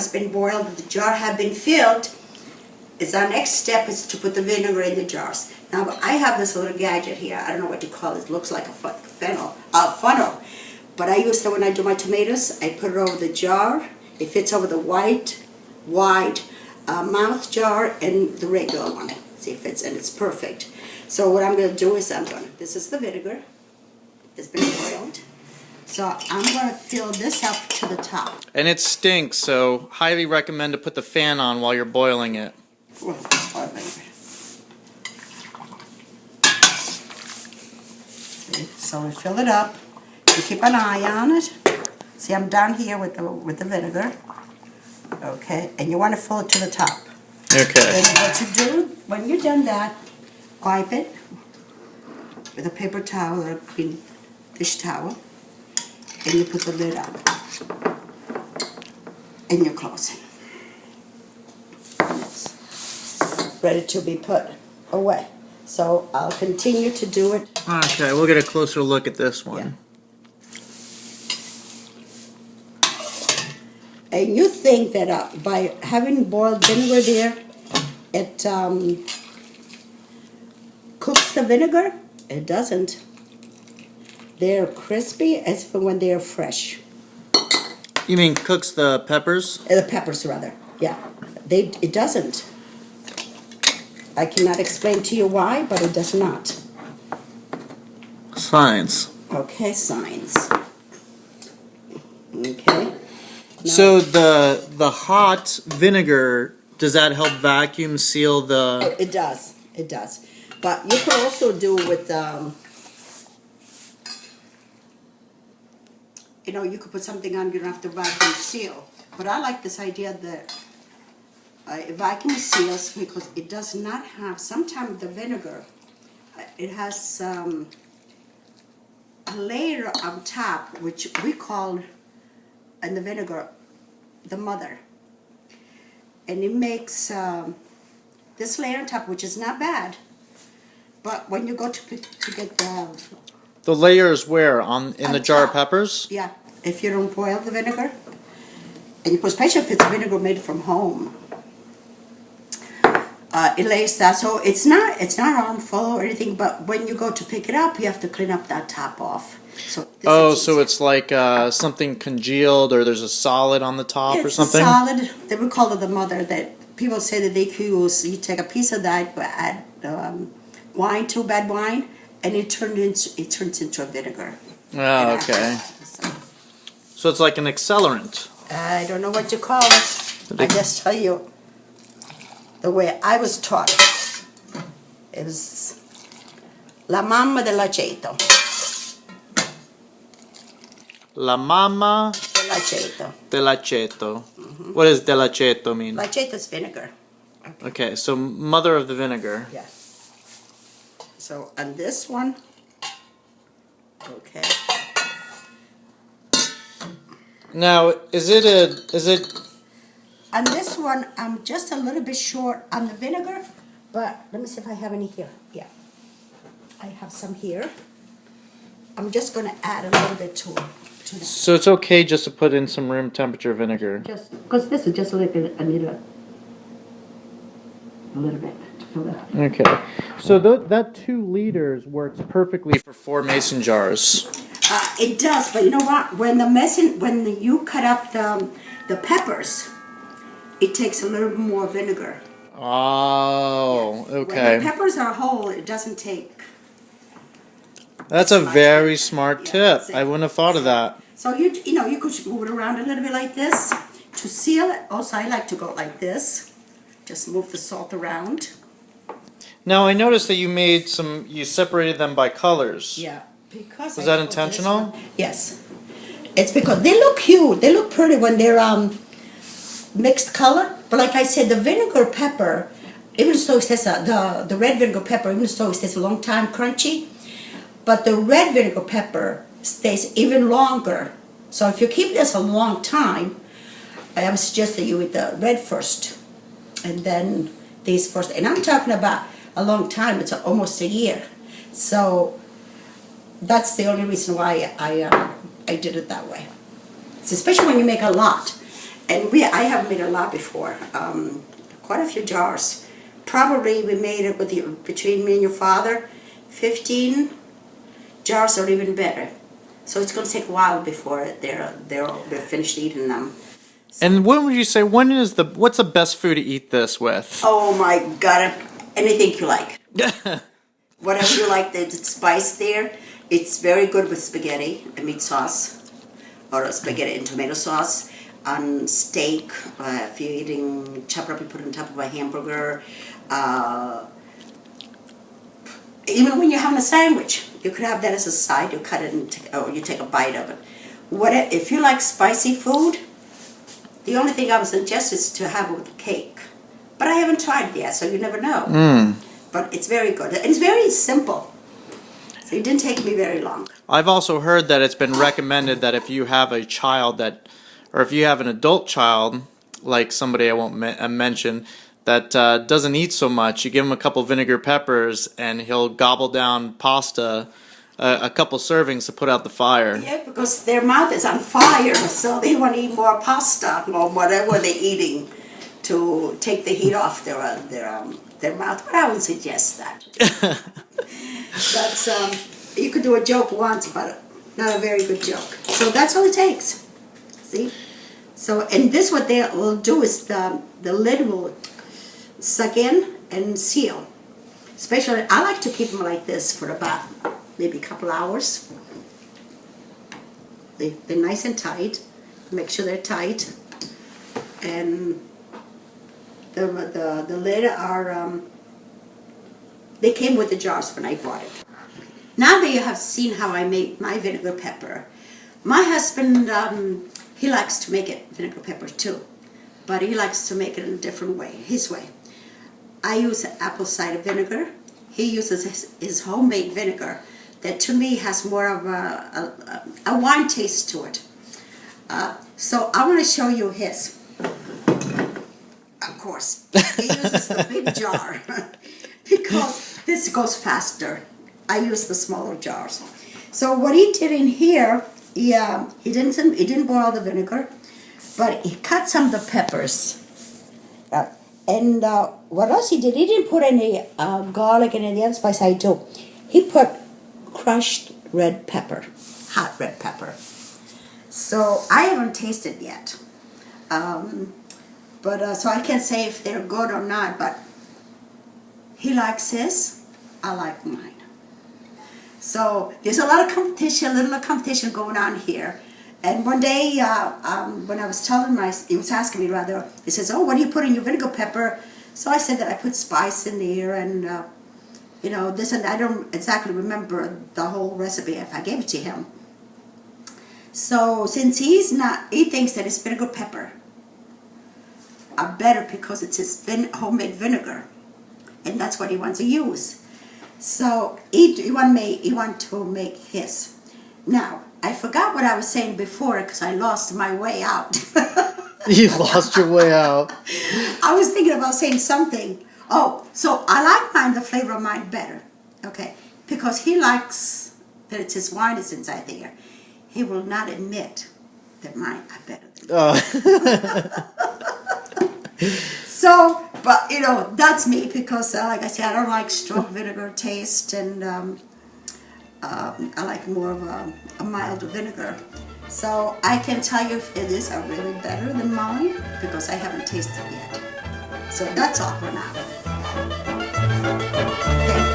been boiled, the jar have been filled, is our next step is to put the vinegar in the jars. Now I have this little gadget here. I don't know what you call it. It looks like a funnel. But I use that when I do my tomatoes. I put it over the jar. It fits over the wide mouth jar and the regular one. See, it fits and it's perfect. So what I'm going to do is this is the vinegar. It's been boiled. So I'm going to fill this up to the top. And it stinks, so highly recommend to put the fan on while you're boiling it. So we fill it up. You keep an eye on it. See, I'm down here with the vinegar. Okay, and you want to fill it to the top. Okay. Then what you do, when you're done that, wipe it with a paper towel or a clean dish towel, and you put the lid on. And you close it. And it's ready to be put away. So I'll continue to do it. Okay, we'll get a closer look at this one. Yeah. And you think that by having boiled vinegar there, it cooks the vinegar? It doesn't. They're crispy as for when they're fresh. You mean cooks the peppers? The peppers, rather. Yeah. It doesn't. I cannot explain to you why, but it does not. Science. Okay, science. Okay. So the hot vinegar, does that help vacuum seal the... It does. It does. But you could also do with, you could put something on, you don't have to vacuum seal. But I like this idea that it vacuum seals because it does not have, sometimes the vinegar, it has a layer on top, which we call in the vinegar the mother. And it makes this layer on top, which is not bad. But when you go to get The layers where? In the jar of peppers? Yeah, if you don't boil the vinegar, and you put, especially if it's vinegar made from home, it lays that. So it's not harmful or anything. But when you go to pick it up, you have to clean up that top off. So so it's like something congealed, or there's a solid on the top or something? It's a solid. They would call it the mother. That people say that they could use. You take a piece of that, add wine, too bad wine, and it turns into a vinegar. Oh, okay. So it's like an accelerant. I don't know what you call it. I just tell you the way I was taught. It was la mamma dell'aceto. La mamma Dell'aceto. dell'aceto. What does dell'aceto mean? L'aceto is vinegar. Okay, so mother of the vinegar. Yeah. So on this one, okay. Now, is it? On this one, I'm just a little bit short on the vinegar, but let me see if I have any here. Yeah, I have some here. I'm just going to add a little bit to that. So it's okay just to put in some room temperature vinegar. Just because this is just like a little bit to fill it up. Okay, so that 2 liters works perfectly for 4 mason jars. It does, but you know what? When you cut up the peppers, it takes a little bit more vinegar. Oh, okay. When the peppers are whole, it doesn't take. That's a very smart tip. I wouldn't have thought of that. So you could move it around a little bit like this to seal it. Also, I like to go like this. Just move the salt around. Now I noticed that you separated them by colors. Yeah, because was that intentional? Yes, it's because they look cute. They look pretty when they're mixed color. But like I said, the vinegar pepper, even though it says the red vinegar pepper, even though it stays a long time crunchy, but the red vinegar pepper stays even longer. So if you keep this a long time, I would suggest that you eat the red first, and then these first. And I'm talking about a long time. It's almost a year. So that's the only reason why I did it that way. So especially when you make a lot. And I have made a lot before, quite a few jars. Probably we made it with between me and your father, 15 jars or even better. So it's going to take a while before we're finished eating them. And when would you say, what's the best food to eat this with? Oh my God, anything you like. Whatever you like, the spice there. It's very good with spaghetti and meat sauce, or spaghetti and tomato sauce. On steak, if you're eating chop up, you put it on top of a hamburger. Even when you're having a sandwich, you could have that as a side. You cut it or you take a bite of it. If you like spicy food, the only thing I would suggest is to have it with cake. But I haven't tried it yet, so you never know. But it's very good. And it's very simple. So it didn't take me very long. I've also heard that it's been recommended that if you have a child or if you have an adult child, like somebody I won't mention, that doesn't eat so much, you give him a couple vinegar peppers and he'll gobble down pasta, a couple servings to put out the fire. Yeah, because their mouth is on fire, so they want to eat more pasta or whatever they're eating to take the heat off their mouth. But I would suggest that. That's you could do a joke once, but not a very good joke. So that's all it takes. See? So, and this what they will do is the lid will suck in and seal. Especially, I like to keep them like this for about maybe a couple hours. They're nice and tight. Make sure they're tight. And the lid are, they came with the jars when I bought it. Now that you have seen how I make my vinegar pepper, my husband, he likes to make it vinegar pepper too, but he likes to make it in a different way, his way. I use apple cider vinegar. He uses his homemade vinegar that to me has more of a wine taste to it. So I want to show you his. Of course, he uses the big jar because this goes faster. I use the smaller jars. So what he did in here, he didn't boil the vinegar, but he cut some of the peppers. And what else he did? He didn't put any garlic and any other spice I do. He put crushed red pepper, hot red pepper. So I haven't tasted yet. So I can't say if they're good or not, but he likes his, I like mine. So there's a lot of competition, little competition going on here. And one day, when I was telling he was asking me rather, he says, "Oh, what do you put in your vinegar pepper?" So I said that I put spice in there and, this and I don't exactly remember the whole recipe if I gave it to him. So since he thinks that his vinegar pepper are better because it's his homemade vinegar, and that's what he wants to use. So he want to make his. Now, I forgot what I was saying before because I lost my way out. You lost your way out. I was thinking about saying something. Oh, so I like mine, the flavor of mine better. Okay, because he likes that it's his wine is inside there. He will not admit that mine are better than So, but that's me because, like I said, I don't like strong vinegar taste, and I like more of a mild vinegar. So I can tell you if it is really better than mine because I haven't tasted it yet. So that's all for now. Thank you.